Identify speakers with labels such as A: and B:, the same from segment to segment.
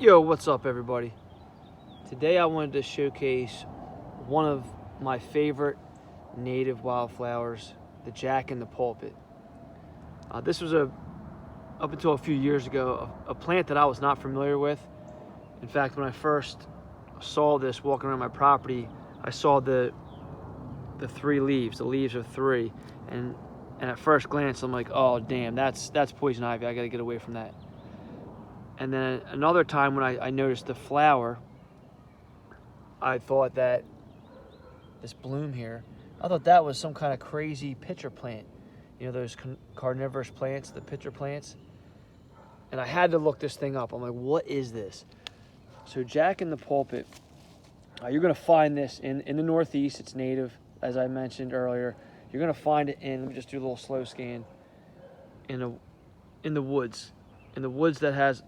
A: Yo, what's up everybody? Today I wanted to showcase one of my favorite native wildflowers, the jack and the pulpit. This was up until a few years ago, a plant that I was not familiar with. In fact, when I first saw this walking around my property, I saw the three leaves. The leaves are three, and at first glance I'm like, oh damn, that's poison ivy. I gotta get away from that. And then another time when I noticed the flower, I thought that this bloom here, I thought that was some kind of crazy pitcher plant. You know, those carnivorous plants, the pitcher plants. And I had to look this thing up. I'm like, what is this? So jack in the pulpit, you're gonna find this in the Northeast. It's native, as I mentioned earlier. You're gonna find it in, let me just do a little slow scan, in the woods. In the woods that has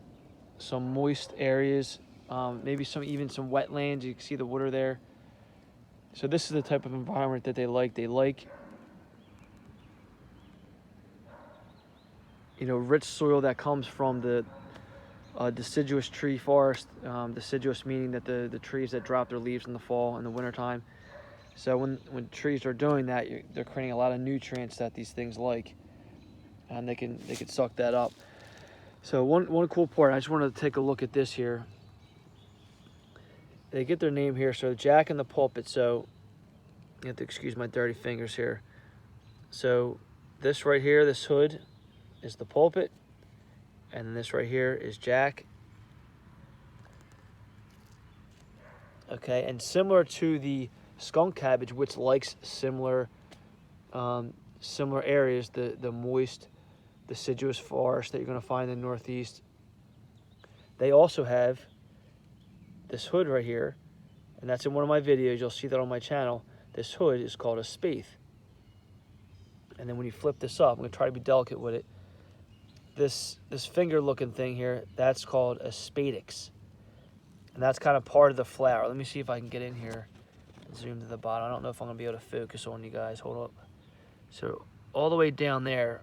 A: some moist areas, maybe even some wetlands. You can see the water there. So this is the type of environment that they like. They like, you know, rich soil that comes from the deciduous tree forest. Deciduous meaning that the trees that drop their leaves in the fall and the winter time. So when trees are doing that, they're creating a lot of nutrients that these things like, and they can suck that up. So one cool part, I just wanted to take a look at this here. They get their name here, so jack in the pulpit. So you have to excuse my dirty fingers here. So this right here, this hood, is the pulpit, and then this right here is jack. Okay, and similar to the skunk cabbage, which likes similar areas, the moist deciduous forest that you're going to find in the Northeast. They also have this hood right here, and that's in one of my videos. You'll see that on my channel. This hood is called a spathe. And then when you flip this up, I'm going to try to be delicate with it. This finger looking thing here, that's called a spadix. And that's kind of part of the flower. Let me see if I can get in here and zoom to the bottom. I don't know if I'm going to be able to focus on you guys. Hold up. So all the way down there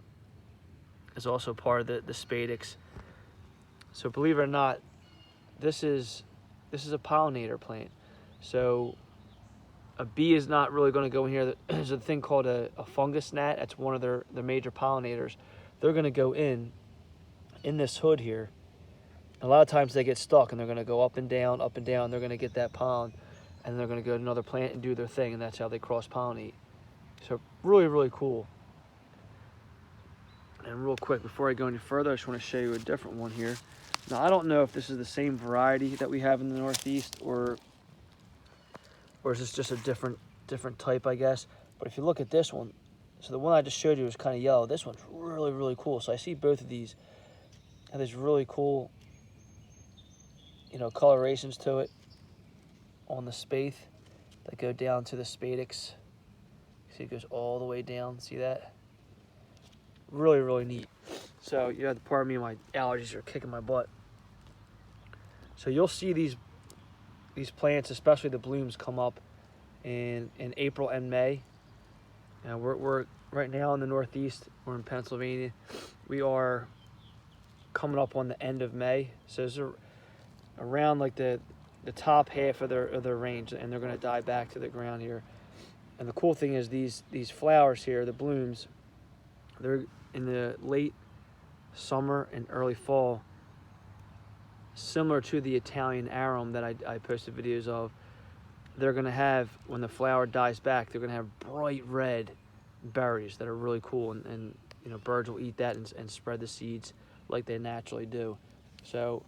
A: is also part of the spadix. So believe it or not, this is a pollinator plant. So a bee is not really going to go in here. There's a thing called a fungus gnat. That's one of their major pollinators. They're going to go in this hood here. A lot of times they get stuck and they're going to go up and down, up and down. They're going to get that pollen, and they're going to go to another plant and do their thing, and that's how they cross-pollinate. So really, really cool. And real quick, before I go any further, I just want to show you a different one here. Now, I don't know if this is the same variety that we have in the Northeast, or is this just a different type, I guess. But if you look at this one, so the one I just showed you was kind of yellow. This one's really, really cool. So I see both of these have this really cool, you know, colorations to it on the spathe that go down to the spadix. See, it goes all the way down. See that? Really, really neat. So you have to pardon me, my allergies are kicking my butt. So you'll see these plants, especially the blooms, come up in April and May. And we're right now in the Northeast. We're in Pennsylvania. We are coming up on the end of May. So those are around like the top half of their range, and they're going to die back to the ground here. And the cool thing is these flowers here, the blooms, they're in the late summer and early fall, similar to the Italian arum that I posted videos of. They're going to have, when the flower dies back, they're going to have bright red berries that are really cool, and you know, birds will eat that and spread the seeds like they naturally do. So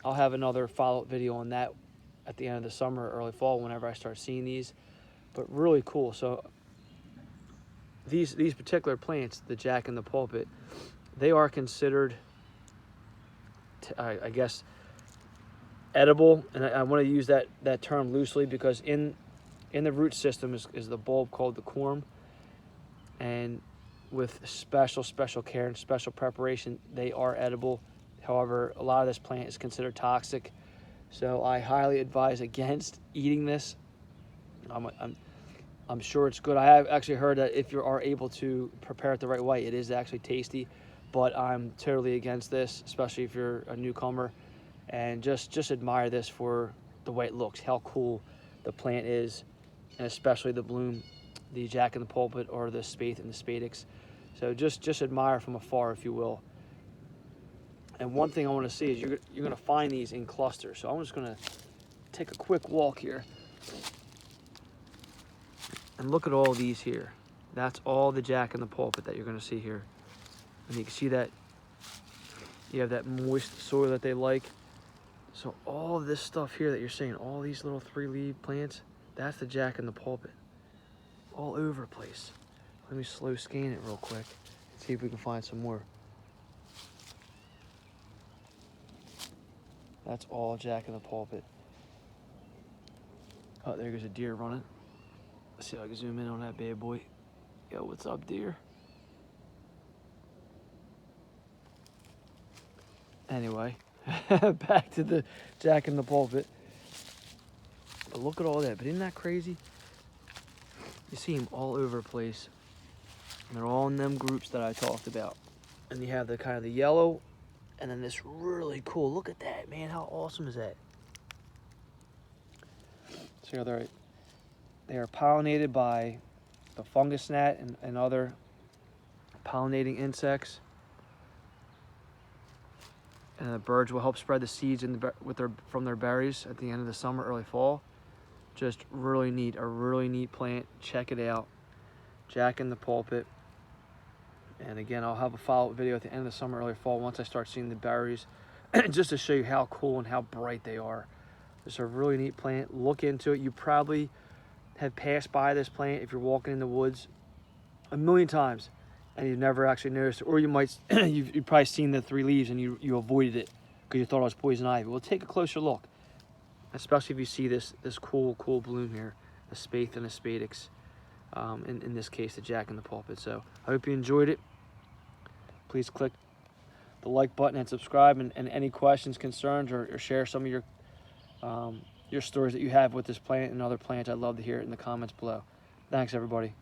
A: I'll have another follow-up video on that at the end of the summer or early fall whenever I start seeing these. But really cool. So these particular plants, the jack and the pulpit, they are considered, I guess, edible. And I want to use that term loosely, because in the root system is the bulb called the corm. And with special care and special preparation, they are edible. However, a lot of this plant is considered toxic. So I highly advise against eating this. I'm sure it's good. I have actually heard that if you are able to prepare it the right way, it is actually tasty. But I'm totally against this, especially if you're a newcomer And just admire this for the way it looks, how cool the plant is, and especially the bloom, the Jack in the Pulpit or the spathe and the spadix. So just admire from afar, if you will. And one thing I want to see is you're going to find these in clusters. So I'm just going to take a quick walk here and look at all these here. That's all the Jack in the Pulpit that you're going to see here. And you can see that you have that moist soil that they like. So all of this stuff here that you're seeing, all these little 3-leaf plants, that's the Jack in the Pulpit. All over the place. Let me slow scan it real quick. See if we can find some more. That's all Jack in the Pulpit. Oh, there goes a deer running. Let's see if I can zoom in on that bad boy. Yo, what's up, deer? Anyway, back to the Jack in the Pulpit. But look at all that. But isn't that crazy? You see them all over the place. And they're all in them groups that I talked about. And you have the kind of the yellow, and then this really cool. Look at that, man. How awesome is that? So they are pollinated by the fungus gnat and other pollinating insects. And the birds will help spread the seeds from their berries at the end of the summer, early fall. Just really neat, a really neat plant. Check it out. Jack in the Pulpit. And again, I'll have a follow-up video at the end of the summer, early fall, once I start seeing the berries, just to show you how cool and how bright they are. It's a really neat plant. Look into it. You probably have passed by this plant if you're walking in the woods a million times and you've never actually noticed it. Or you might, you've probably seen the 3 leaves and you avoided it because you thought it was poison ivy. Well, take a closer look, especially if you see this cool bloom here, the spathe and the spadix. In this case, the Jack in the Pulpit. So I hope you enjoyed it. Please click the like button and subscribe. And any questions, concerns, or share some of your stories that you have with this plant and other plants, I'd love to hear it in the comments below. Thanks, everybody.